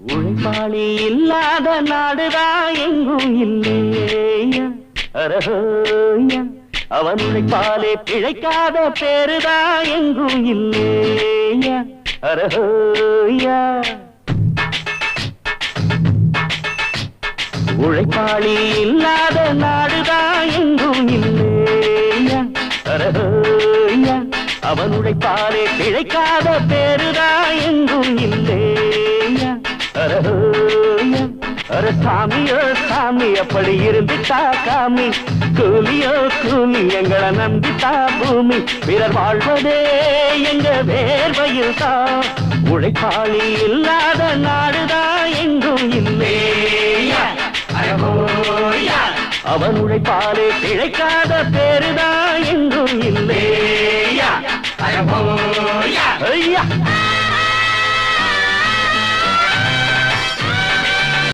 உழைப்பாளி இல்லாத நாடுதான் எங்கும் இல்லையா அரஹோயா அவன் உழைப்பாலே பிழைக்காத பேருதான் எங்கும் இல்லையா அரஹோயா உழைப்பாளி இல்லாத நாடுதான் எங்கும் இல்லையா அரஹோயா அவன் உழைப்பாலே பிழைக்காத பேருதான் எங்கும் இல்லையா அரஹோயா அர சாமியோ சாமி அப்படி இருந்துட்டா காமி கூலியோ கூலி எங்களை நம்பித்தா பூமி பிறர் வாழ்வதே எங்க வேர்வையில் தான் உழைப்பாளி இல்லாத நாடுதான் எங்கும் இல்லையா அவன் உழைப்பாலே பிழைக்காத பேருதான் எங்கும் இல்லையா ஐயா